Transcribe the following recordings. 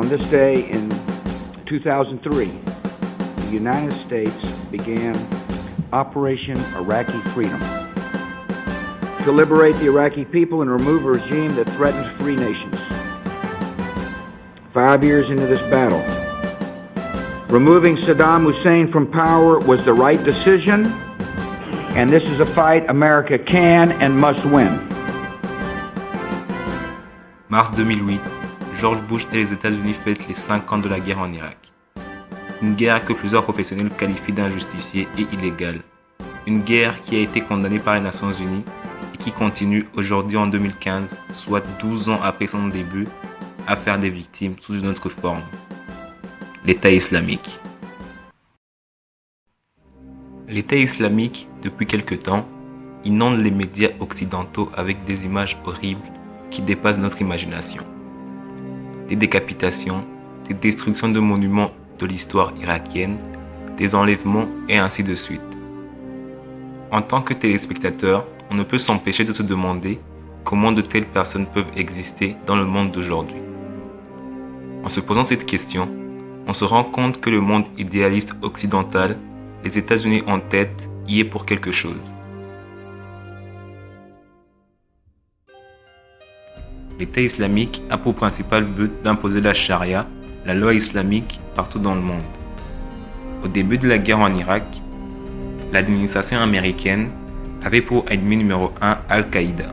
On this day in 2003, the United States began Operation Iraqi Freedom to liberate the Iraqi people and remove a regime that threatens free nations. 5 years into this battle, removing Saddam Hussein from power was the right decision, and this is a fight America can and must win. Mars 2008, George Bush et les États-Unis fêtent les 5 ans de la guerre en Irak. Une guerre que plusieurs professionnels qualifient d'injustifiée et illégale. Une guerre qui a été condamnée par les Nations Unies et qui continue aujourd'hui en 2015, soit 12 ans après son début, à faire des victimes sous une autre forme. L'État islamique. L'État islamique, depuis quelque temps, inonde les médias occidentaux avec des images horribles qui dépassent notre imagination. Des décapitations, des destructions de monuments de l'histoire irakienne, des enlèvements et ainsi de suite. En tant que téléspectateur, on ne peut s'empêcher de se demander comment de telles personnes peuvent exister dans le monde d'aujourd'hui. En se posant cette question, on se rend compte que le monde idéaliste occidental, les États-Unis en tête, y est pour quelque chose. L'État islamique a pour principal but d'imposer la charia, la loi islamique, partout dans le monde. Au début de la guerre en Irak, l'administration américaine avait pour ennemi numéro 1 Al-Qaïda.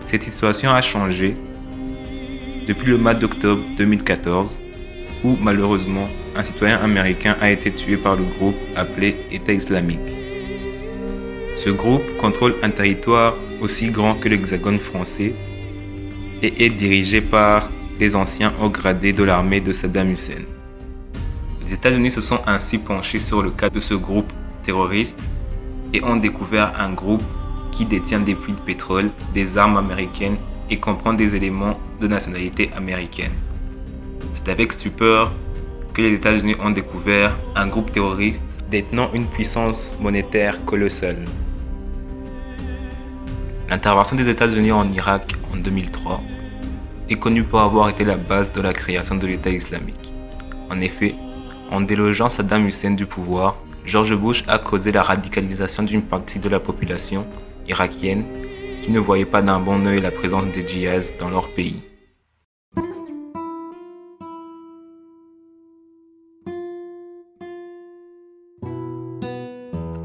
Cette situation a changé depuis le mois d'octobre 2014, où malheureusement un citoyen américain a été tué par le groupe appelé État islamique. Ce groupe contrôle un territoire aussi grand que l'Hexagone français et est dirigé par des anciens hauts gradés de l'armée de Saddam Hussein. Les États-Unis se sont ainsi penchés sur le cas de ce groupe terroriste et ont découvert un groupe qui détient des puits de pétrole, des armes américaines et comprend des éléments de nationalité américaine. C'est avec stupeur que les États-Unis ont découvert un groupe terroriste détenant une puissance monétaire colossale. L'intervention des États-Unis en Irak en 2003 est connue pour avoir été la base de la création de l'État islamique. En effet, en délogeant Saddam Hussein du pouvoir, George Bush a causé la radicalisation d'une partie de la population irakienne qui ne voyait pas d'un bon œil la présence des djihadistes dans leur pays.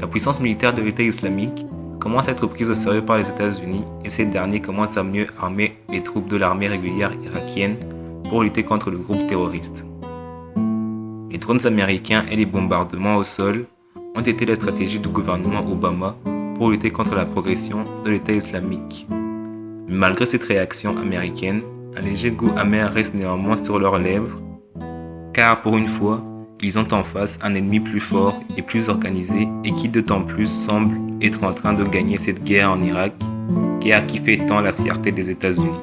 La puissance militaire de l'État islamique commence à être prise au sérieux par les États-Unis et ces derniers commencent à mieux armer les troupes de l'armée régulière irakienne pour lutter contre le groupe terroriste. Les drones américains et les bombardements au sol ont été la stratégie du gouvernement Obama pour lutter contre la progression de l'État islamique. Mais malgré cette réaction américaine, un léger goût amer reste néanmoins sur leurs lèvres, car pour une fois, ils ont en face un ennemi plus fort et plus organisé et qui d'autant plus semble être en train de gagner cette guerre en Irak, guerre qui fait tant la fierté des États-Unis.